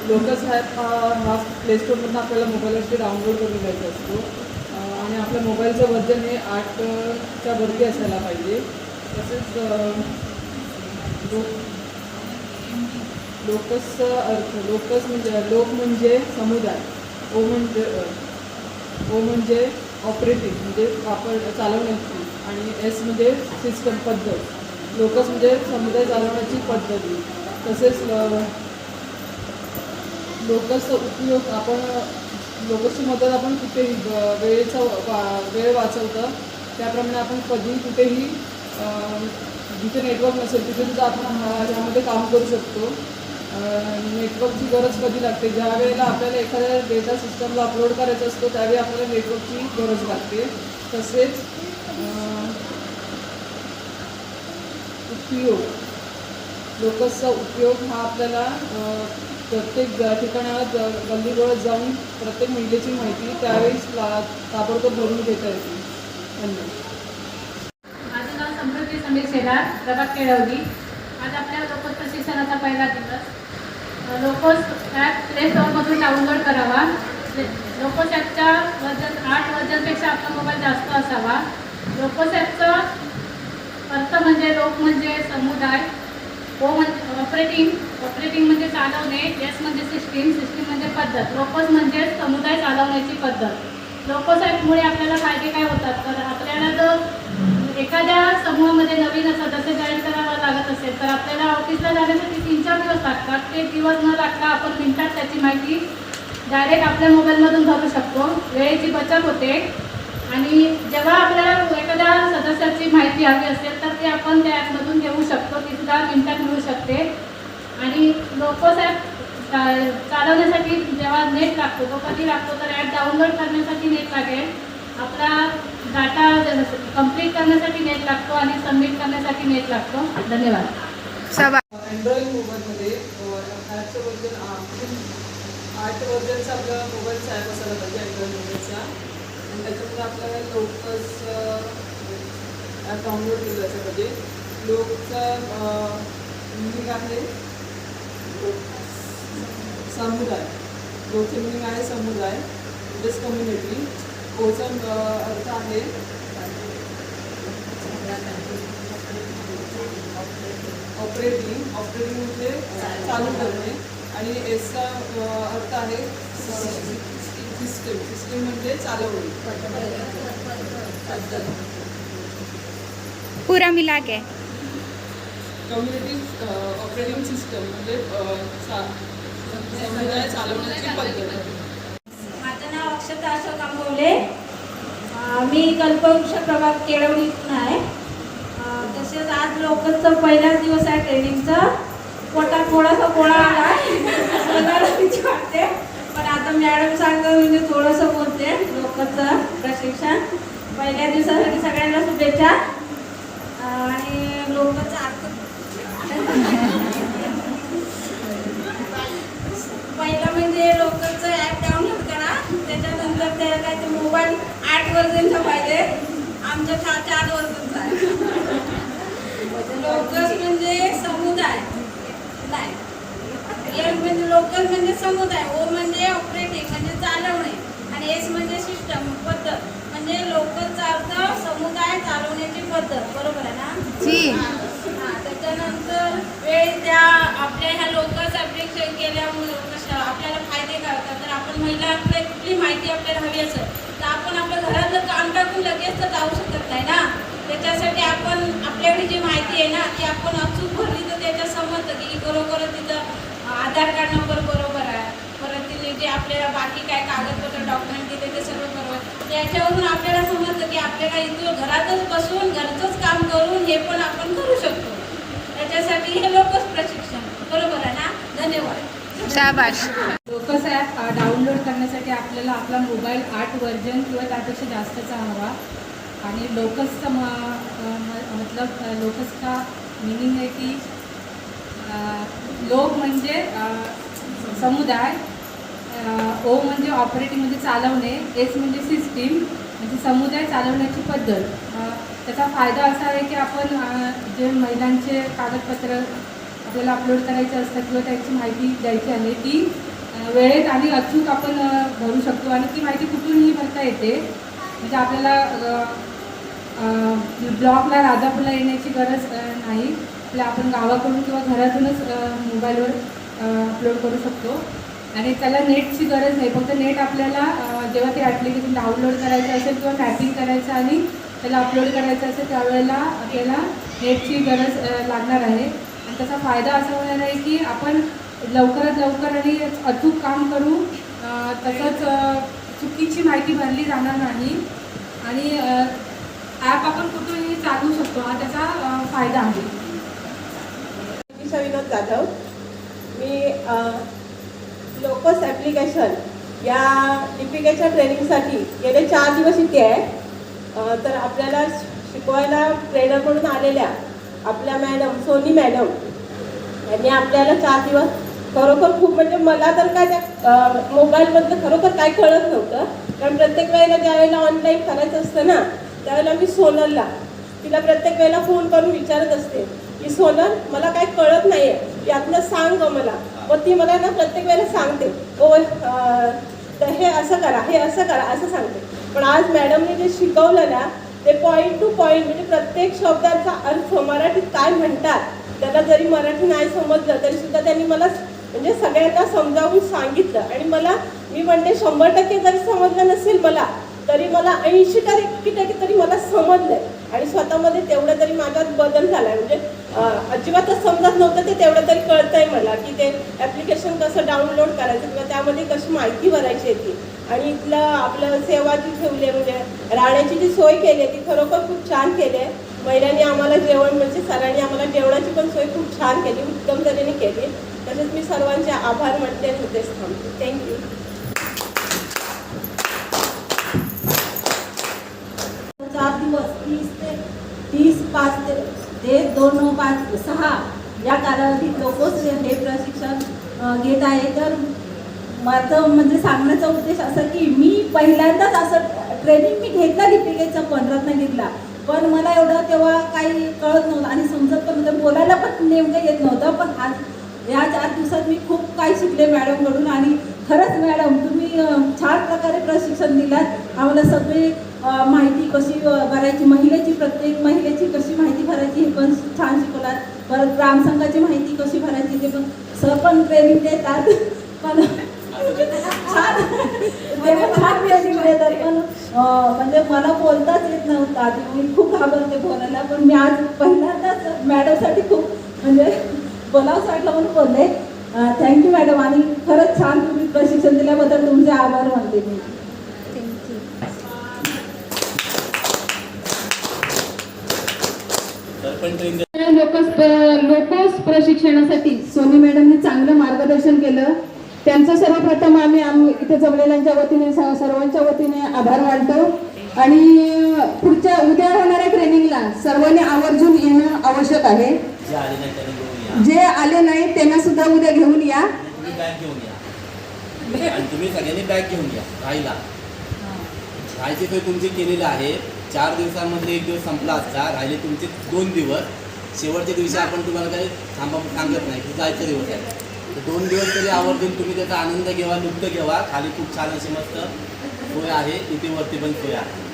Locus app हा play स्टोअरमधून आपल्याला मोबाईलवरती डाउनलोड करून घ्यायचा असतो आणि आपल्या मोबाईलचं वर्जन हे 8च्या वरती असायला पाहिजे. तसेच लोकसचा अर्थ लोकस म्हणजे लोक म्हणजे समुदाय, ओ म्हणजे ऑपरेटिंग म्हणजे चालवण्याची आणि एस म्हणजे सिस्टम पद्धत. लोकस म्हणजे समुदाय चालवण्याची पद्धती. तसेच लोकसचा उपयोग लोकसची मदत आपण कुठेही वेळ वाचवतं त्याप्रमाणे आपण कधी कुठेही जिथे नेटवर्क नसेल तिथे सुद्धा आपण ह्यामध्ये काम करू शकतो. नेटवर्कची गरज कधी लागते, ज्या वेळेला आपल्याला एखाद्या डेटा सिस्टमला अपलोड करायचा असतो त्यावेळी आपल्याला नेटवर्कची गरज लागते. तसेच उपयोग लोकसचा उपयोग हा आपल्याला प्रत्येक ठिकाणाला गल्लीबोळात जाऊन प्रत्येक महिलेची माहिती त्यावेळेस ताबडतोब भरून घेता येते. धन्यवाद. माझं नाव समृद्धी समीर शेलार, प्रभाग केळवली. आज आपल्या लोकस प्रशिक्षणाचा पहिला दिवस. लोकस ॲप प्ले स्टोअरमधून डाउनलोड करावा. लोकस ॲपच्या वर्जन 8 वर्जनपेक्षा आपला मोबाईल जास्त असावा. लोकस ॲपचा अर्थ म्हणजे लोक म्हणजे समुदाय, ओ म्हणजे ऑपरेटिंग म्हणजे चालवणे, एस म्हणजे सिस्टीम म्हणजे पद्धत. लोकस म्हणजे समुदाय चालवण्याची पद्धत. लोकस ॲपमुळे आपल्याला फायदे काय होतात तर आपल्याला जर एखाद्या समूहामध्ये नवीन सदस्य जॉईन करावा लागत असेल तर आपल्याला ऑफिसला जाण्यासाठी 3-4 दिवस लागतात. ते दिवस न लागता आपण मिनिटात त्याची माहिती डायरेक्ट आपल्या मोबाईलमधून भरू शकतो. वेळेची बचत होते आणि जेव्हा आपल्याला एखाद्या सदस्याची माहिती हवी असेल तर ते आपण त्या ॲपमधून घेऊ शकतो. ती सुद्धा मिनिटात मिळू शकते. आणि लोकस ॲप चालवण्यासाठी जेव्हा नेट लागतो तो कधी लागतो तर ॲप डाउनलोड करण्यासाठी नेट लागेल, आपला डाटा कंप्लीट करण्यासाठी नेट लागतो आणि सबमिट करण्यासाठी नेट लागतो. धन्यवाद. अँड्रॉइड मोबाईलमध्ये ॲपचं वर्जन 8 वर्जनचा आपला मोबाईलचा ॲप असायला पाहिजे अँड्रॉइड मोबाईलचा. आणि त्याच्यामध्ये आपल्याला लोकस ॲप डाउनलोड केलं जायचं पाहिजे. लोकचा मिनिंग आहे समुदाय. लोकचे मिनिंग आहे समुदाय म्हणजेच कम्युनिटी. ओचा अर्थ आहे ऑपरेटिंग म्हणजे चालू करणे आणि एसचा अर्थ आहे सिस्टीम म्हणजे चालवणे. पूरा मिला के कम्युनिटी ऑपरेटिंग सिस्टम म्हणजे समुदाय चालवण्याची पद्धत. माझं नाव अक्षता अशोक आंबवले. मी कल्पवृक्ष प्रभाग केळवलीतून आहे. तसेच आज लोकसचा पहिलाच दिवस आहे ट्रेनिंगचा. पोटात थोडासा गोळा आला वाटते पण आता मॅडम सांगतो म्हणजे थोडंसं बोलते. लोकसचं प्रशिक्षण पहिल्या दिवसासाठी सगळ्यांना शुभेच्छा. आणि लोकसचा अर्थ पहिलं म्हणजे लोकसचं ॲप डाउनलोड करा. त्याच्यानंतर त्याला काय ते मोबाईल 8 वर्जनचा पाहिजे. आमच्या 4 वर्जनचा आहे. लोकस म्हणजे समुदाय नाही, एम म्हणजे लोकस म्हणजे समुदाय, ओ म्हणजे ऑपरेटिंग म्हणजे चालवणे आणि एस म्हणजे सिस्टम पद्धत. म्हणजे लोकसचा अर्थ समुदाय चालवण्याची पद्धत. बरोबर आहे ना? त्याच्यानंतर वेळ त्या आपल्या ह्या लोकस ॲप्लिकेशन केल्यामुळे आपल्याला फायदे काय होतात तर आपण महिला आपल्या कुठली माहिती आपल्याला हवी असेल तर आपण आपल्या घरातलं काम टाकून लगेच तर जाऊ शकत नाही ना. त्याच्यासाठी आपण आपल्याकडे जी माहिती आहे ना ती आपण अचूक भरली तर त्याच्यात समजतं की बरोबर तिचं आधार कार्ड नंबर बरोबर आहे, परत तिने जे आपल्याला बाकी काय कागदपत्र डॉक्युमेंट दिले ते सगळं बरोबर. त्याच्यावरून आपल्याला समजतं की आपल्याला इथं घरातच बसून घरचंच काम करून हे पण आपण करू शकतो. त्याच्यासाठी हे लोकस प्रशिक्षण. बरोबर आहे ना? धन्यवाद. शाबाश. लोकस ॲप डाउनलोड करण्यासाठी आपल्याला आपला मोबाईल 8 वर्जन किंवा त्यापेक्षा जास्तचा हवा. आणि लोकसचा मतलब लोकस का मीनिंग आहे की लोक म्हणजे समुदाय, ओ म्हणजे ऑपरेटिंग म्हणजे चालवणे, एस म्हणजे सिस्टीम म्हणजे समुदाय चालवण्याची पद्धत. त्याचा फायदा असा आहे की आपण जे महिलांचे कागदपत्र आपल्याला अपलोड करायचे असतात किंवा त्याची माहिती द्यायची आहे ती वेळेत आणि अचूक आपण भरू शकतो आणि ती माहिती कुठूनही भरता येते. म्हणजे आपल्याला ब्लॉकला राजापूरला येण्याची गरज नाही. आपण गावाकडून किंवा घरातूनच मोबाईलवर अपलोड करू शकतो आणि त्याला नेटची गरज नाही. फक्त नेट आपल्याला जेव्हा ते ॲप्लिकेशन डाउनलोड करायचं असेल किंवा टॅपिंग करायचं आणि त्याला अपलोड करायचं असेल त्यावेळेला आपल्याला नेटची गरज लागणार आहे. आणि त्याचा फायदा असा होणार आहे की आपण लवकरात लवकर आणि अचूक काम करू. तसंच चुकीची माहिती भरली जाणार नाही आणि ॲप आपण कुठूनही चालवू शकतो. हा त्याचा फायदा आहे. विनोद जाधव, मी लोकस ॲप्लिकेशन या लिपिकेच्या ट्रेनिंगसाठी गेले 4 दिवस इथे आहे. तर आपल्याला शिकवायला ट्रेनर म्हणून आलेल्या आपल्या मॅडम सोनी मॅडम यांनी आपल्याला 4 दिवस खरोखर खूप म्हणजे मला तर काय त्या मोबाईलमधलं खरोखर काय कळत नव्हतं. कारण प्रत्येक वेळेला ज्यावेळेला ऑनलाईन करायचं असतं ना त्यावेळेला मी सोनलला तिला प्रत्येक वेळेला फोन करून विचारत असते की सोनल मला काय कळत नाही आहे यातनं सांग गं मला. व ती मला ना प्रत्येक वेळेला सांगते ओ तर हे असं करा हे असं करा असं सांगते. पण आज मॅडमने जे शिकवलं ना ते पॉईंट टू पॉईंट म्हणजे प्रत्येक शब्दाचा अर्थ मराठीत काय म्हणतात त्याला जरी मराठी नाही समजलं तरीसुद्धा त्यांनी मला म्हणजे सगळ्यांना समजावून सांगितलं. आणि मला मी म्हणते 100% जरी समजलं नसेल मला तरी मला 80% तरी मला समजलंय आणि स्वतःमध्ये तेवढं तरी माझ्यात बदल झाला आहे. म्हणजे अजिबातच समजत नव्हतं ते तेवढं तरी कळतंय मला की ते ॲप्लिकेशन कसं डाउनलोड करायचं किंवा त्यामध्ये कशी माहिती भरायची येते. आणि इथलं आपलं सेवा जी ठेवली आहे म्हणजे राहण्याची जी सोय केली आहे ती खरोखर खूप छान केली आहे. महिलांनी आम्हाला जेवण म्हणजे सरांनी आम्हाला जेवणाची पण सोय खूप छान केली, उत्तम तऱ्हेने केली. तसेच मी सर्वांचे आभार म्हणते आणि इथेच थांबते. थँक्यू. 4 दिवस 30/5 ते 2/9/5/6 या कालावधीत लोकच हे प्रशिक्षण घेत आहे. तर माझं म्हणजे सांगण्याचा उद्देश असा की मी पहिल्यांदाच असं ट्रेनिंग मी घेतला लिपिकेचा पण रत्नागिरीला. पण मला एवढं तेव्हा काही कळत नव्हतं आणि समजत पण नव्हतं, बोलायला पण नेमकं येत नव्हतं. पण आज या 4 दिवसात मी खूप काही शिकले मॅडमकडून. आणि खरंच मॅडम तुम्ही छान प्रकारे प्रशिक्षण दिलात आम्हाला. सगळी माहिती कशी भरायची, प्रत्येक महिलेची कशी माहिती भरायची हे पण छान शिकवलात. परत ग्रामसंघाची माहिती कशी भरायची ते पण सर पण ट्रेनिंग देतात. पण छान ट्रेनिंग देतात. पण म्हणजे मला बोलताच येत नव्हतं आधी, मी खूप घाबरते बोलायला. पण मी आज पहिल्यांदाच मॅडमसाठी खूप म्हणजे बोलावंसं वाटलं म्हणून बोलले. Thank you madam. आणि खरंच छान तुम्ही प्रशिक्षण दिल्याबद्दल तुमचे आभार मानते मी. लोकोस प्रशिक्षणासाठी सोनी मॅडमने चांगलं मार्गदर्शन केलं. त्यांचं सर्वप्रथम आम्ही इथे जमलेल्यांच्या वतीने सर्वांच्या वतीने आभार मानतो. आणि पुढच्या उद्या होणाऱ्या ट्रेनिंगला सर्वांनी आवर्जून येणं आवश्यक आहे. जे आले नाही त्यांना सुद्धा उद्या घेऊन या. तुम्ही सगळ्यांनी बॅग घेऊन या. राहायची सोय तुमची केलेली आहे. 4 दिवसांमध्ये 1 दिवस संपला असता, राहिले तुमचे 2 दिवस. शेवटच्या दिवशी आपण तुम्हाला काही सांगत नाही की जायचा दिवस आहे. 2 दिवस तरी आवर्जून तुम्ही त्याचा आनंद घ्यावा, लुप्त घ्यावा. खाली खूप छान अशी मस्त सोय आहे, इथे वरती पण सोय आहे.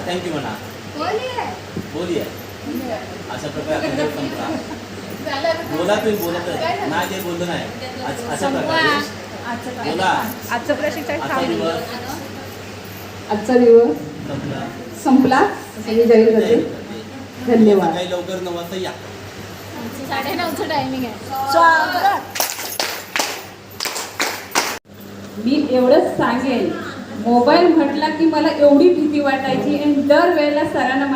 थँक्यू म्हणा. बोलिये. अशा प्रकारे आपण संपला. बोला तुम्ही बोलत नाही ते बोललं नाही. अशा प्रकारे बोला. आजचं प्रशिक्षण आजचा दिवस संपला असं मी जाहीर करते. धन्यवाद. काही लवकर 9 वाजता या. 9:30चं टायमिंग आहे. मी एवढंच सांगेन, मोबाईल म्हटला की मला एवढी भीती वाटायची आणि दरवेळेला सरांना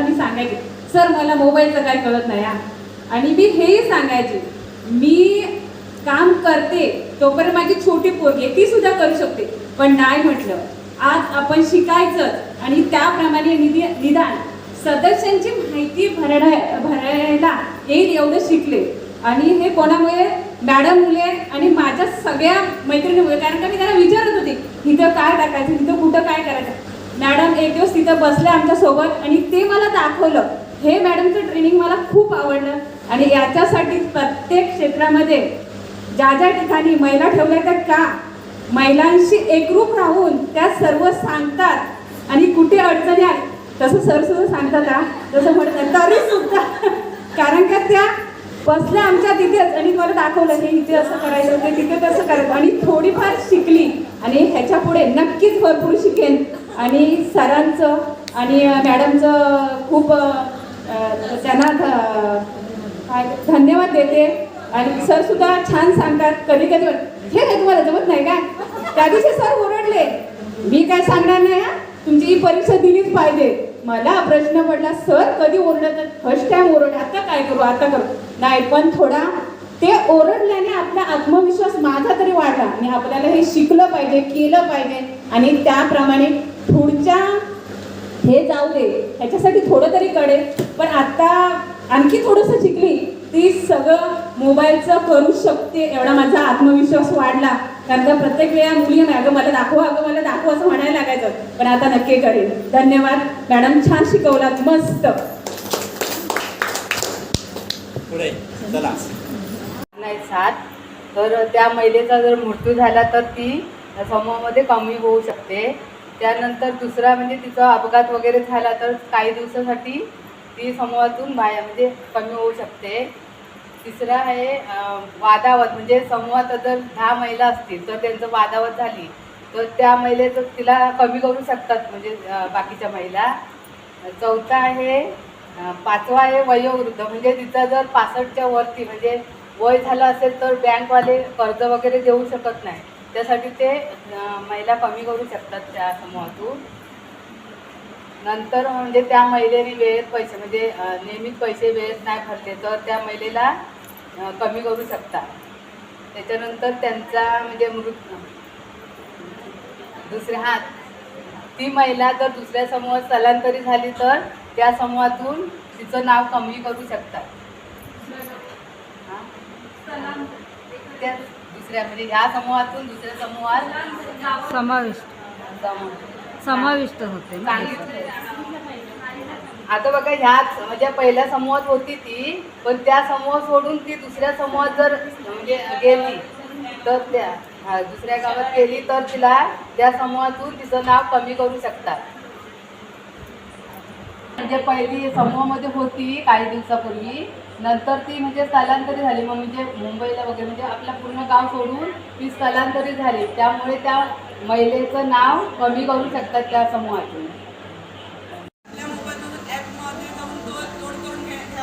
मी सांगायचे सर मला मोबाईलचं काय कळत नाही. आणि मी हेही सांगायचे मी काम करते तोपर्यंत माझी छोटी पोरगी आहे ती सुद्धा करू शकते. पण नाही म्हटलं, आज आपण शिकायचं आणि त्याप्रमाणे निदान सदस्यांची माहिती भरायला येईल एवढं शिकले. आणि हे कोणामुळे मॅडम मुले आणि माझ्या सगळ्या मैत्रिणीमुळे. कारण का मी त्यांना विचारत होते इथं काय टाकायचं, इथं कुठं काय करायचं. मॅडम एक दिवस तिथं बसल्या आमच्यासोबत आणि ते मला दाखवलं हे मॅडमचं ट्रेनिंग मला खूप आवडलं आणि याच्यासाठी प्रत्येक क्षेत्रामध्ये ज्या ज्या ठिकाणी महिला ठेवल्या त्या का महिलांशी एकरूप राहून त्या सर्व सांगतात आणि कुठे अडचणी आली तसं सर सुद्धा सांगतात का तसं म्हणत तरी सुद्धा कारण का त्या बसल्या आमच्या तिथेच आणि मला दाखवलं हे इथे असं करायचं ते तिथे तसं करायचं आणि थोडीफार शिकली आणि ह्याच्या पुढे नक्कीच भरपूर शिकेन आणि सरांचं आणि मॅडमचं खूप त्यांना धन्यवाद देते आणि सर सुद्धा छान सांगतात कधी कधी हे काय तुम्हाला जमत नाही का त्या दिवशी सर ओरडले मी काय सांगणार नाही तुमची ही परीक्षा दिलीच पाहिजे मला प्रश्न पडला सर कधी ओरडत फर्स्ट टाइम ओरडले आता काय करू आता करू नाही पण थोडा ते ओरडल्याने आपला आत्मविश्वास माझा तरी वाढला आणि आपल्याला हे शिकलं पाहिजे केलं पाहिजे आणि त्याप्रमाणे पुढच्या हे जाऊ दे ह्याच्यासाठी थोडं तरी कळेल पण आता आणखी थोडंसं शिकली ती सगळं मोबाईलचं करू शकते एवढा माझा आत्मविश्वास वाढला कारण का प्रत्येक वेळा मुली अगं मला दाखवा असं म्हणायला लागायचं पण आता नक्की करेल धन्यवाद मॅडम छान शिकवलात मस्त पुढे चला नाही साथ तर त्या महिलेचा जर मृत्यू झाला तर ती समूहामध्ये कमी होऊ शकते त्यानंतर दुसरा म्हणजे तिचा अपघात वगैरे झाला तर काही दिवसासाठी ती समूहातून बाहेर म्हणजे कमी होऊ शकते तिसरा आहे वादावत म्हणजे समूहात जर 10 महिला असतील तर त्यांचं वादावत झाली तर त्या महिलेचं तिला कमी करू शकतात म्हणजे बाकीच्या महिला चौथा आहे पाचवा आहे वयोवृद्ध म्हणजे तिचा जर 65च्या वरती म्हणजे वय झालं असेल तर बँकवाले कर्ज वगैरे देऊ शकत नाही त्यासाठी ते महिला कमी करू शकतात त्या समूहातून नंतर म्हणजे त्या महिलेने वेळेत पैसे म्हणजे नियमित पैसे वेळेत नाही भरले तर त्या महिलेला कमी करू शकतात त्याच्यानंतर त्यांचा म्हणजे दुसऱ्या ती महिला जर दुसऱ्या समूहात स्थलांतरित झाली तर त्या समूहातून तिचं नाव कमी करू शकतात त्या दुसऱ्या म्हणजे ह्या समूहातून दुसऱ्या समूहात समाविष्ट होते आता बघा ह्याच म्हणजे पहिल्या समूहात होती ती पण त्या समूह सोडून ती दुसऱ्या समूहात जर म्हणजे गेली तर त्या दुसऱ्या गावात गेली तर तिला त्या समूहातून तिचं नाव कमी करू शकतात म्हणजे पहिली समूहामध्ये होती काही दिवसापूर्वी नंतर ती म्हणजे स्थलांतरित झाली मग म्हणजे मुंबईला वगैरे म्हणजे आपलं पूर्ण गाव सोडून ती स्थलांतरित झाली त्यामुळे त्या महिलेचं नाव कमी करू शकतात त्या समूहातून आपल्या मोबाईलमधून ॲपमध्ये जाऊन तो लोड करून घेण्यात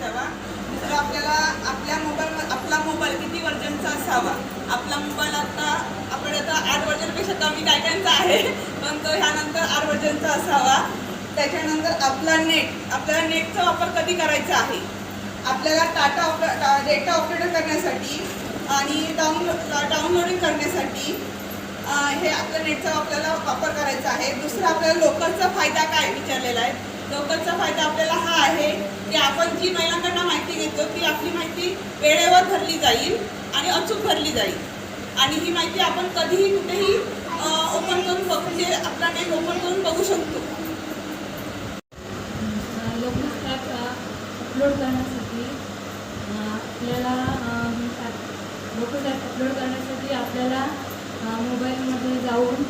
यावा दुसरं आपल्याला आपला मोबाईल किती वर्जनचा असावा आपला मोबाईल आता 8 वर्जनपेक्षा कमी काय कायचा आहे पण तो ह्यानंतर 8 वर्जनचा असावा त्याच्यानंतर आपल्याला नेटचा वापर कधी करायचा आहे आपल्याला डेटा ऑपरेटर करण्यासाठी आणि डाउनलोडिंग करण्यासाठी हे आपल्या नेटचा आपल्याला वापर करायचा आहे दुसरा आपल्याला लोकलचा फायदा काय विचारलेला आहे लोकलचा फायदा आपल्याला हा आहे की आपण जी महिलांकडून माहिती घेतो ती आपली माहिती वेळेवर भरली जाईल आणि अचूक भरली जाईल आणि ही माहिती आपण कधीही कुठेही ओपन करून म्हणजे आपला नेट ओपन करून बघू शकतो लोकमत ॲप अपलोड करण्यासाठी आपल्याला लोकमत ॲप अपलोड करण्यासाठी आपल्याला मोबाईलमध्ये जाऊन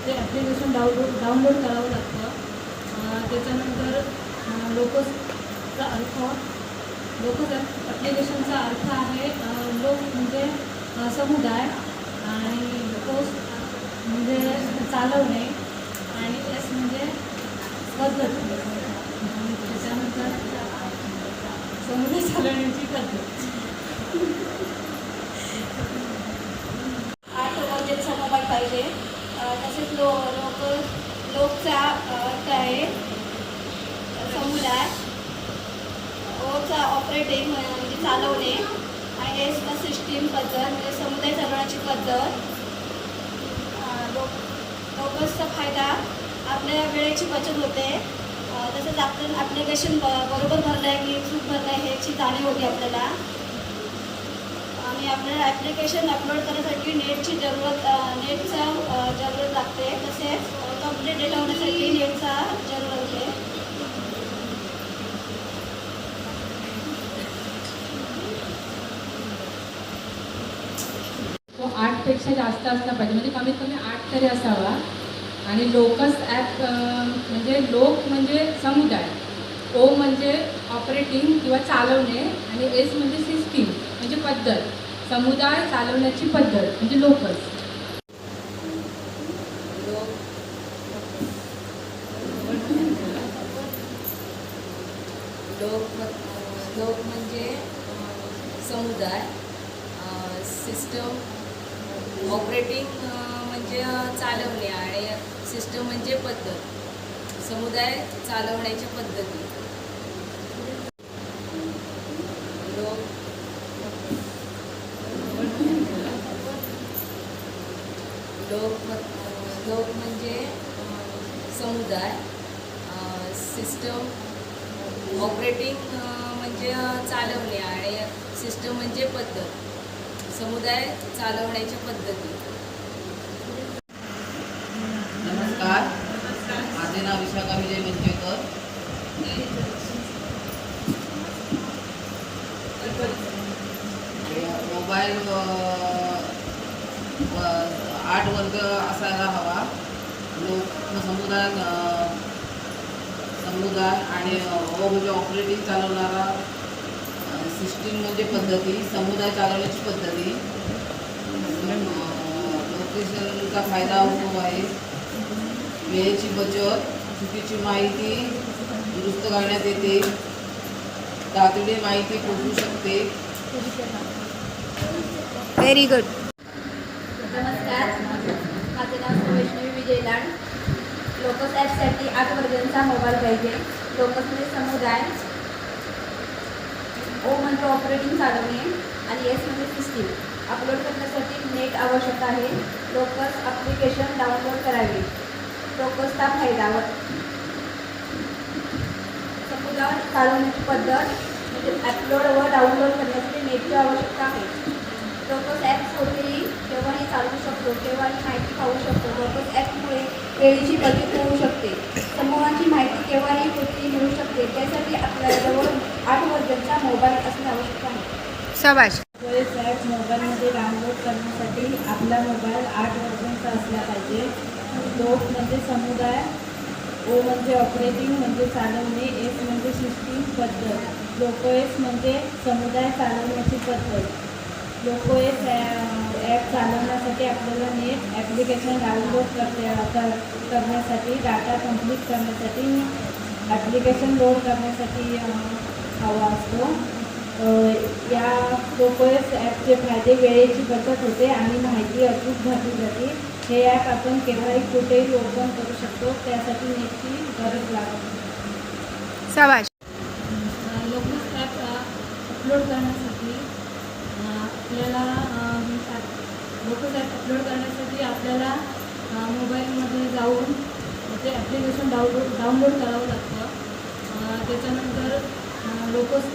ते ॲप्लिकेशन डाउनलोड करावं लागतं त्याच्यानंतर लोकसचा अर्थ ॲप्लिकेशनचा अर्थ आहे लोक म्हणजे समुदाय आणि लोकोस म्हणजे चालवणे आणि एस म्हणजे पद्धत त्याच्यानंतर समुदाय चालवण्याची पद्धत 8 वर्जनचा मोबाईल पाहिजे तसेच लोकचा अर्थ आहे समुदाय ओचा ऑपरेटिंग म्हणजे चालवणे आणि एसचा सिस्टीम पद्धत म्हणजे समुदाय चालवण्याची पद्धत लोकसचा फायदा आपल्या वेळेची बचत होते तसेच आपण ॲप्लिकेशन बरोबर भरलं आहे की चूक भरलं आहे ह्याची जाणीव होती आपल्याला आणि आपल्याला ॲप्लिकेशन अपलोड करण्यासाठी नेटचा जरूरत लागते तसेच कंप्लीट डेटा होण्यासाठी नेटचा जरूरत होते 8पेक्षा जास्त असला पाहिजे, म्हणजे कमीत कमी 8 तरी असावा. आणि लोकस ॲप म्हणजे लोक म्हणजे समुदाय, ओ म्हणजे ऑपरेटिंग किंवा चालवणे, आणि एस म्हणजे सिस्टीम म्हणजे पद्धत, समुदाय चालवण्याची पद्धत म्हणजे लोकस. लोक म्हणजे समुदाय, सिस्टम ऑपरेटिंग म्हणजे चालवणे, आणि सिस्टम म्हणजे पद्धत, समुदाय चालवण्याच्या पद्धती. लोक म्हणजे समुदाय, सिस्टम ऑपरेटिंग म्हणजे चालवणे, आणि सिस्टम म्हणजे पद्धत, समुदाय चालवण्याच्या पद्धती. नमस्कार, माझे नाव विशाखा विजय मंचेकर. मोबाईल 8 वर्ग असायला हवा. समुदाय आणि ओ म्हणजे ऑपरेटिंग चालवणारा, सिस्टीम म्हणजे पद्धती, समुदाय चालवण्याची पद्धती. लोकेशनचा फायदा होतो आहे. वेळेची बचत, चुकीची माहिती दुरुस्त करण्यात येते, तातडीने माहिती पोहोचू शकते. Very good. नमस्कार, माझं नाव वैष्णवी विजय लाड. लोकस ॲपसाठी 8 वर्जनचा मोबाईल पाहिजे. लोकस म्हणजे समुदाय, ओ म्हणजे ऑपरेटिंग चालवणे, आणि एस म्हणजे सिस्टीम. अपलोड करण्यासाठी नेट आवश्यक आहे. लोकस ॲप्लिकेशन डाउनलोड करावे. लोकसचा फायदा, समुदाय चालवण्याची पद्धत म्हणजे अपलोड व डाउनलोड करण्यासाठी नेटची आवश्यकता आहे. लोकस ॲप कोठेही केव्हाही चालवू शकतो, केव्हाही माहिती पाहू शकतो. लोकस ॲपमुळे वेळेची बचत होऊ शकते. समूहाची माहिती केव्हाही कुठेही मिळू शकते. त्यासाठी आपल्याजवळ 8 वर्जनचा मोबाईल असणे आवश्यक आहे. शाबाश. वेळेस ॲप मोबाईलमध्ये डाउनलोड करण्यासाठी आपला मोबाईल 8 वर्जनचा असला पाहिजे. लोक म्हणजे समुदाय, ओ म्हणजे ऑपरेटिंग म्हणजे चालवणे, एस म्हणजे सिस्टीम पद्धत. लोकएस म्हणजे समुदाय चालवण्याची पद्धत. लोकएस ॲप चालवण्यासाठी आपल्याला नेट ॲप्लिकेशन डाउनलोड करण्यासाठी, डाटा कंप्लीट करण्यासाठी, ॲप्लिकेशन लोड करण्यासाठी हवा असतो. या लोकएस ॲपचे फायदे, वेळेची बचत होते आणि माहिती अचूक भरली जाते. हे ॲप आपण केव्हाही कुठेही ओपन करू शकतो, त्यासाठी नेटची गरज लागत नाही. शाबाश. लोकस ॲप अपलोड करण्यासाठी आपल्याला मोबाईलमध्ये जाऊन ते ॲप्लिकेशन डाउनलोड करावं लागतं. त्याच्यानंतर लोकस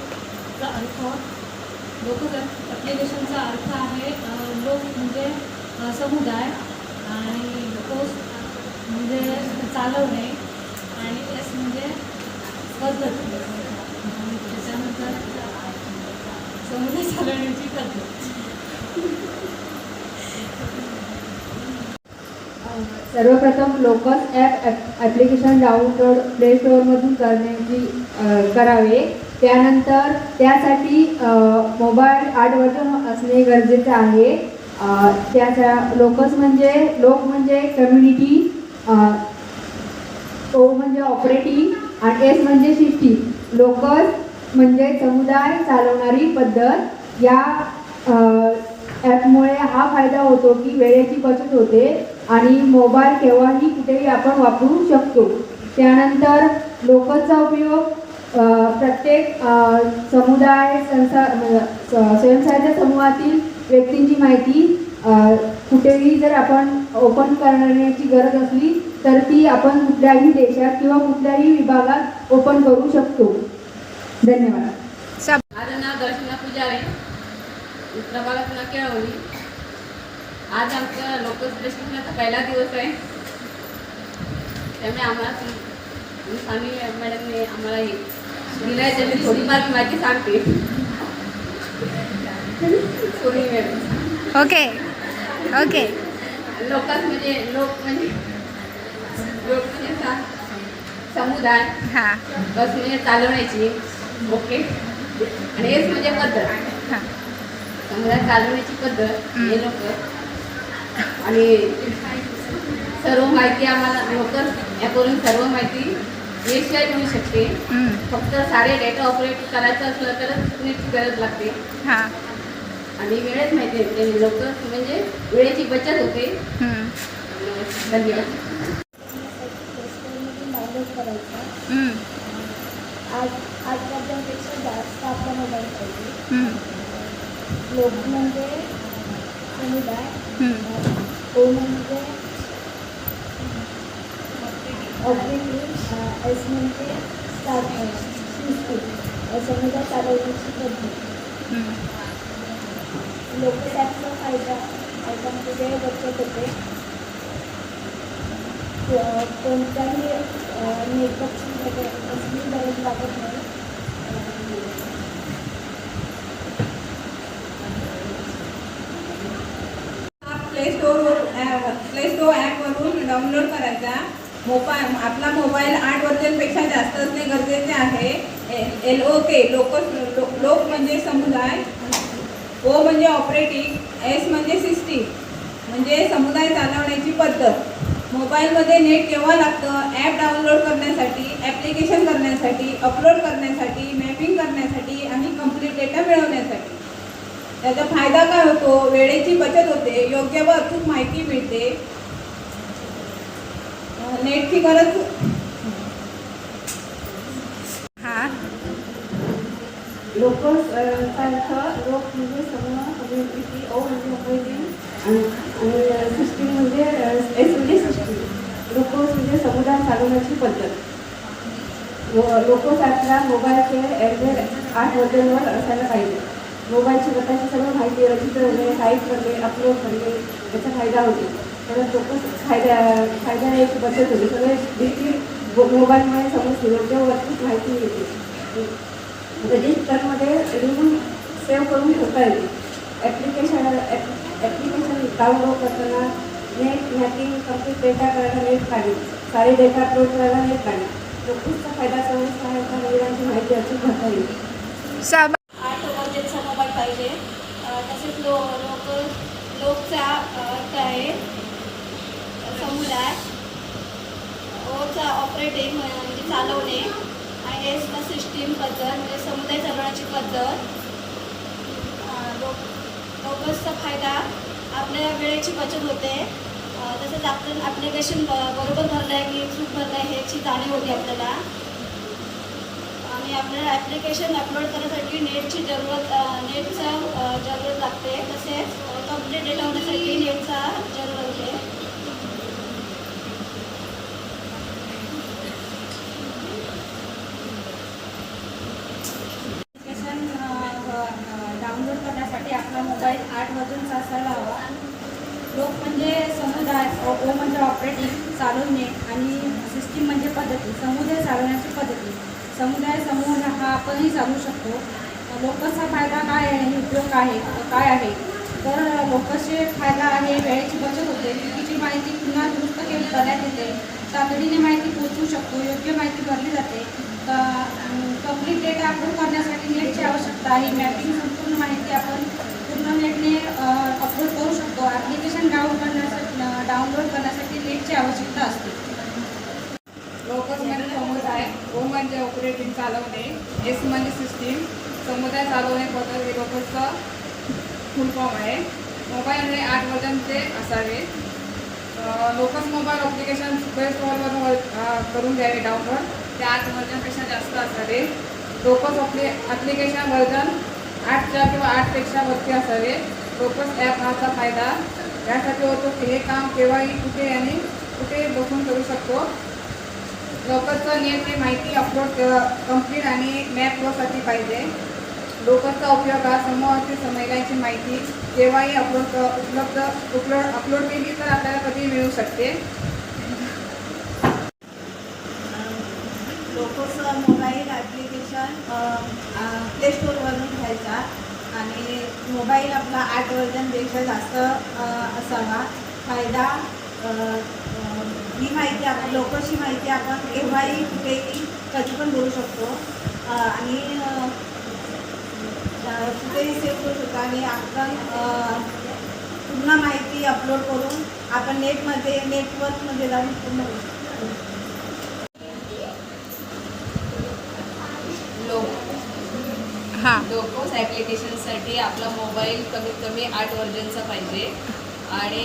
ॲप्लिकेशनचा अर्थ आहे लोक म्हणजे समुदाय, आणि लोकस म्हणजे चालवणे, आणि एस म्हणजे पद्धत, आणि त्याच्यानंतर समुदाय चालवण्याची पद्धत. सर्वप्रथम लोकस ॲप्लिकेशन डाउनलोड प्ले स्टोअरमधून करावे. त्यानंतर त्यासाठी मोबाईल 8 वर्जन असणे गरजेचे आहे. लोकस म्हणजे लोक म्हणजे कम्युनिटी, ओ म्हणजे ऑपरेटिंग, आणि एस म्हणजे सिस्टीम. लोकस म्हणजे समुदाय चालवणारी पद्धत. या ॲपमुळे हा फायदा होतो की वेळेची बचत होते आणि मोबाईल केव्हाही कुठेही आपण वापरू शकतो. त्यानंतर लोकसचा उपयोग प्रत्येक समुदाय स्वयंसहाय्य समूहातील व्यक्तींची माहिती कुठेही जर आपण ओपन करण्याची गरज असली तर ती आपण कुठल्याही देशात किंवा कुठल्याही विभागात ओपन करू शकतो. धन्यवाद. माझं नाव दर्शना पुजारी, प्रभागात केळवली. आज आमच्या लोकस प्लेसमेंटचा पहिला दिवस आहे. त्यामुळे आम्हाला स्वामी मॅडमने आम्हाला दिलं आहे. त्याची थोडीफार माहिती सांगते. सोनी मॅडम. ओके. ओके. लोकच म्हणजे समुदाय हां बस म्हणजे चालवण्याची. ओके. आणि हेच म्हणजे पद्धत. हां समुदाय चालवण्याची पद्धत हे लोक. आणि सर्व माहिती आम्हाला लोकच याकडून सर्व माहिती नेटशिवाय मिळू शकते. फक्त सारे डेटा ऑपरेट करायचं असलं तरच नेटची गरज लागते. हां आणि वेळच माहिती आहे लोक म्हणजे वेळेची बचत होते. धन्यवाद. डाउनलोड करायचा. आज वर्जनपेक्षा जास्त आपला मोबाईल पाहिजे. लोक म्हणजे समुदाय, ओ म्हणजे ऑपरेटिंग, एस म्हणजे समुदाय चालवण्याची पद्धत. लोकसॅपचा फायद्यामध्ये वेळ बचत होते. कोणत्याही नेटवर्कची कसली गरज लागत नाही. प्ले स्टोर ॲपवरून डाउनलोड करायचा. आपला मोबाईल 8 वर्जनपेक्षा जास्त असणे गरजेचे आहे. LOK लोक म्हणजे समुदाय, O म्हणजे ऑपरेटिंग, S म्हणजे सिस्टीम म्हणजे समुदाय चालवण्याची पद्धत. मोबाईलमध्ये नेट केव्हा लागतं? ॲप डाउनलोड करण्यासाठी, ॲप्लिकेशन करण्यासाठी, अपलोड करण्यासाठी, मॅपिंग करण्यासाठी आणि कंप्लीट डेटा मिळवण्यासाठी. त्याचा फायदा काय होतो? वेळेची बचत होते, योग्य व अचूक माहिती मिळते. नेटची गरज हां लोकचा अर्थ लोक म्हणजे समूह, कम्युनिटी, ओ म्हणजे ऑपरेटिंग आणि सिस्टीम म्हणजे एस म्हणजे सिस्टीम. लोकोस म्हणजे समुदाय चालवण्याची पद्धत. लोकोसॅपला मोबाईलचे ॲड्रेस 8 वर्जनवर असायला पाहिजे. मोबाईलची स्वतःची सर्व माहिती रजिस्टर करणे, टाईप करणे, अपलोड करणे याचा फायदा होतो. परत लोकस फायदा याची बचत होते. सगळे देखील मोबाईलमुळे समजते योग्य वरतीच माहिती मिळते. रजिस्टरमध्ये लिहून सेव्ह करून ठेवता येते. ॲप्लिकेशन डाउनलोड करताना नेट मॅपिंग, कंप्लीट डेटा करायला नेट काढणे, सारे डेटा अपलोड करायला नेट काढणे. लोकसचा फायदा समजता नवीनांची माहिती अचूक भरता येईल. 8 वर्जनचा मोबाईल पाहिजे. तसेच लोकचा अर्थ आहे समुदाय, ओचा ऑपरेटिंग म्हणजे चालवणे आणि एसचा सिस्टीम पद्धत म्हणजे समुदाय चालवण्याची पद्धत. लोकसचा फायदा आपल्या वेळेची बचत होते. तसेच आपण ॲप्लिकेशन बरोबर भरलं आहे की चूक भरलं आहे ह्याची जाणीव होती आपल्याला. आणि आपल्याला ॲप्लिकेशन अपलोड करण्यासाठी नेटची जरूरत लागते. तसेच कंप्लीट डेटा होण्यासाठी नेटचा जरूरत होते. ॲप्लिकेशन डाउनलोड करण्यासाठी आपला मोबाईल 8 वर्जनचा असायला हवा. लोक म्हणजे समुदाय, ओ म्हणजे ऑपरेटिंग, चालवणे आणि सिस्टीम म्हणजे पद्धती. समुदाय चालवण्याची पद्धती. समुदाय समूह हा आपणही चालवू शकतो. लोकसचा फायदा काय आहे, उपयोग काय आहे तर लोकसचे फायदा आहे वेळेची बचत होते. चुकीची माहिती पुन्हा दुरुस्त करण्यात येते. तातडीने माहिती पोहोचवू शकतो. योग्य माहिती भरली जाते. कंप्लीट डेटा अपलोड करण्यासाठी नेटची आवश्यकता आहे. मॅपिंग संपूर्ण माहिती आपण पूर्ण नेटने अपलोड करू शकतो. ॲप्लिकेशन डाउनलोड करण्यासाठी नेटची आवश्यकता असते. लोकस म्हणजे समुदाय, ओ म्हणजे ऑपरेटिंग चालवणे, एस म्हणजे सिस्टीम, समुदाय चालवणे पद्धत हे लोकसचं फुल फॉर्म आहे. मोबाईलने 8 वर्जनचे असावे. लोकस मोबाईल ॲप्लिकेशन प्ले स्टोअरवरून करून घ्यावे डाउनलोड. ते 8 वर्जनपेक्षा जास्त असावे. लोकस ॲप्लिकेशन वर्जन 8च्या किंवा 8पेक्षा वरती असावे. लोकस ॲप हाचा फायदा यासाठी होतो की हे काम केव्हाही कुठे आणि कुठे बसून करू शकतो. लोकसचं नेटने माहिती अपलोड कंप्लीट आणि मॅप साठी पाहिजे. लोकसचा उपयोग हा समूहातील महिलांची माहिती केव्हाही अपलोड केली तर आपल्याला कधी मिळू शकते. लोकसचा मोबाईल ॲप्लिकेशन प्ले स्टोअरवरून घ्यायचा आणि मोबाईल आपला 8 वर्जनपेक्षा जास्त असावा. फायदा ही माहिती लोकशी माहिती आपण केव्हाही कुठेही कधी पण बोलू शकतो आणि कुठेही सेव्ह करू शकतो आणि आपण पूर्ण माहिती अपलोड करून आपण नेटवर्कमध्ये जाऊन पूर्ण करू शकतो. लोकोस ॲप्लिकेशनसाठी आपला मोबाईल कमीत कमी 8 वर्जनचा पाहिजे आणि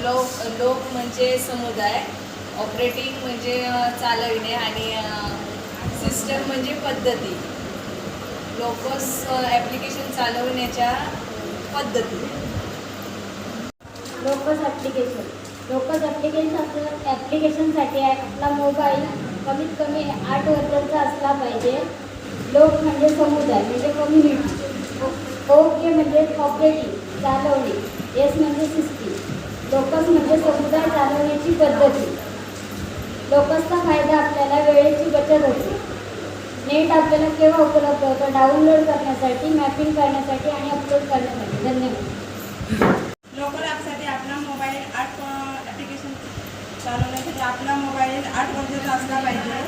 लोक म्हणजे समुदाय, ऑपरेटिंग म्हणजे चालविणे आणि सिस्टम म्हणजे पद्धती. लोकोस ॲप्लिकेशन चालवण्याच्या पद्धती. लोकस ॲप्लिकेशनसाठी आपला मोबाईल कमीत कमी 8 वर्जनचा असला पाहिजे. लोक म्हणजे समुदाय म्हणजे कम्युनिटी. ओके म्हणजे ऑपरेटिंग चालवणे. एस म्हणजे सिस्टीम. लोकस म्हणजे समुदाय चालवण्याची पद्धती. लोकसचा फायदा आपल्याला वेळेची बचत होते. नेट आपल्याला केव्हा उपलब्ध होतं? डाउनलोड करण्यासाठी, मॅपिंग करण्यासाठी आणि अपलोड करण्यासाठी. धन्यवाद. लोकल ॲपसाठी आपला मोबाईल 8 ॲप्लिकेशन चालवण्यासाठी आपला मोबाईल 8 वर्जनचा असला पाहिजे.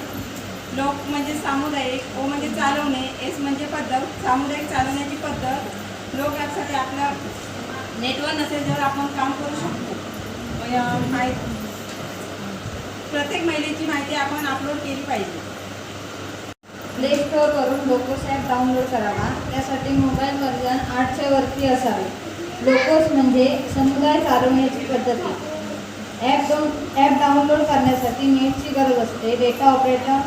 लोक म्हणजे सामुदायिक, ओ म्हणजे चालवणे, एस म्हणजे पद्धत, सामुदायिक चालवण्याची पद्धत. लोक ॲपसाठी आपला नेटवर्क नसेल तर आपण काम करू शकतो. प्रत्येक महिलेची माहिती आपण अपलोड केली पाहिजे. प्ले स्टोअरवरून लोकोस ॲप डाउनलोड करावा. त्यासाठी मोबाईल वर्जन 8च्या वरती असावे. लोकोस म्हणजे समुदाय चालवण्याची पद्धती. ॲप डाउनलोड करण्यासाठी नेटची गरज असते. डेटा ऑपरेटर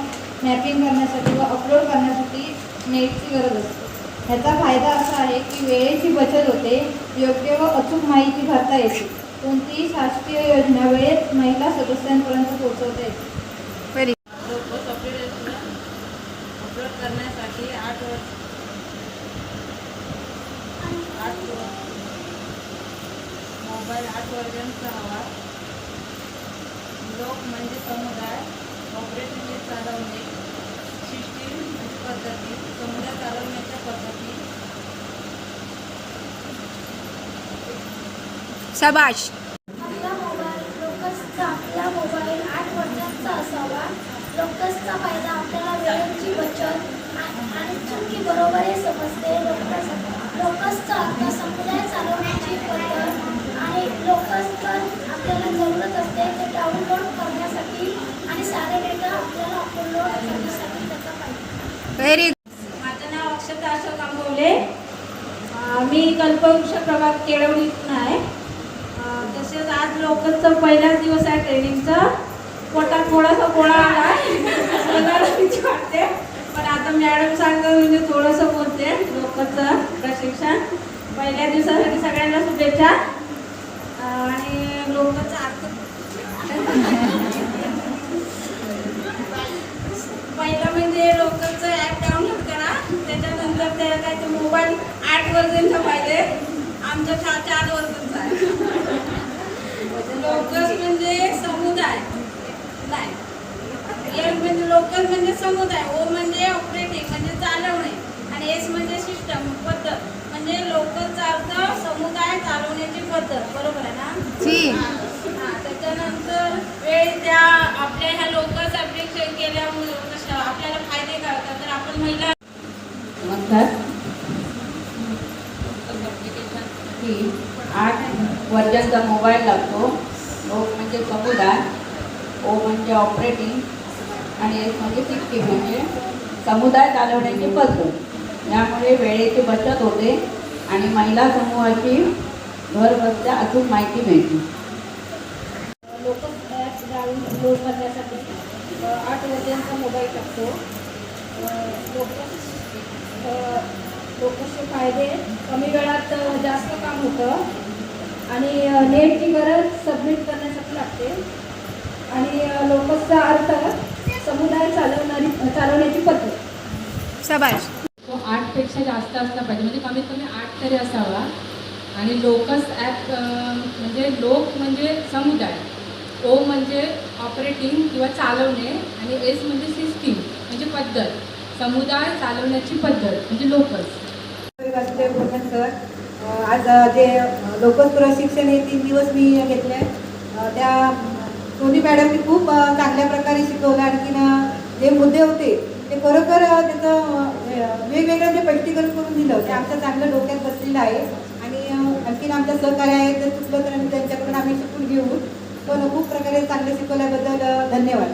मॅपिंग करण्यासाठी व अपलोड करण्यासाठी नेटची गरज असते. ह्याचा फायदा असा आहे की वेळेची बचत होते. योग्य व अचूक माहिती भरता येते. कोणतीही शासकीय योजना वेळेत महिला सदस्यांपर्यंत पोहोचवता येते. लोकस अपलोड करण्यासाठी 8 मोबाईल 8 वर्जनचा हवा. लोक म्हणजे समुदाय, ऑपरेटिंग म्हणजे चालवणे, सिस्टीम म्हणजे पद्धती, समुदाय चालवण्याच्या पद्धती. शाबाश. आपला मोबाईल 8 वर्जनचा असावा. लोकसचा फायदा आपल्याला वेळेची बचत आणि चुकी बरोबर हे समजते. लोकसचा अर्थ समुदाय चालवण्याची पद्धत आणि लोकसचा आपल्याला जरूरत असते ते डाउनलोड करण्यासाठी आणि सारे डेटा आपल्याला अपलोड करण्यासाठी त्याचा फायदा. व्हेरी. माझं नाव अक्षता अशोक आंबवले. मी कल्पवृक्ष प्रभाग केळवणीतून आहे. तसेच आज लोकसचा पहिलाच दिवस आहे ट्रेनिंगचा. पोटात थोडासा गोळा आला वाटते पण आता मॅडम सांगतो म्हणजे थोडंसं बोलते. लोकसचं प्रशिक्षण पहिल्या दिवसासाठी सगळ्यांना शुभेच्छा. आणि लोकसचा अर्थ पहिलं म्हणजे लोकसचं ॲप डाउनलोड करा. त्याच्यानंतर त्याला काय ते मोबाईल 8 वर्जनचा पाहिजे. आमचा 4 वर्जनचा आहे. लोकस म्हणजे समुदाय नाही. एम म्हणजे लोकल म्हणजे समुदाय, ओ म्हणजे ऑपरेटिंग म्हणजे चालवणे आणि एस म्हणजे सिस्टम पद्धत. म्हणजे लोकलचा अर्थ समुदाय चालवण्याची पद्धत. बरोबर आहे ना? त्याच्यानंतर वेळ त्या आपल्या ह्या लोकल ॲप्लिकेशन केल्यामुळे कसं आपल्याला फायदे काय होतात तर आपण महिला म्हणतात की 8 वर्जनचा मोबाईल लागतो. लोक म्हणजे समुदाय, ओ म्हणजे ऑपरेटिंग आणि एस म्हणजे सिस्टीम म्हणजे समुदाय चालवण्याची पद्धत. यामुळे वेळेची बचत होते आणि महिला समूहाची घरबसल्या अचूक माहिती मिळते. लोकस ॲप डाउनलोड करण्यासाठी 8 वर्जनचा मोबाईल लागतो. लोकसचे फायदे कमी वेळात जास्त काम होतं आणि नेटची गरज सबमिट करण्यासाठी लागते. आणि लोकसचा अर्थ समुदाय चालवण्याची पद्धत. शाबाश. तो 8पेक्षा जास्त असला पाहिजे म्हणजे कमीत कमी 8 तरी असावा. आणि लोकस ॲप म्हणजे लोक म्हणजे समुदाय, ओ म्हणजे ऑपरेटिंग किंवा चालवणे आणि एस म्हणजे सिस्टीम म्हणजे पद्धत. समुदाय चालवण्याची पद्धत म्हणजे लोकस. वासुदेव गोमन सर. आज जे लोकस प्रशिक्षण हे 3 दिवस मी घेतले. त्या सोनी मॅडमनी खूप चांगल्या प्रकारे शिकवलं. आणखीन जे मुद्दे होते ते खरोखर त्याचं वेगवेगळं जे स्पष्टीकरण करून दिलं ते आमच्या चांगलं डोक्यात बसलेलं आहे. आणि आणखीन आमच्या सहकार्य आहेत, जर चुकलं तर आम्ही त्यांच्याकडून आम्ही शिकून घेऊ. पण खूप प्रकारे चांगलं शिकवल्याबद्दल धन्यवाद.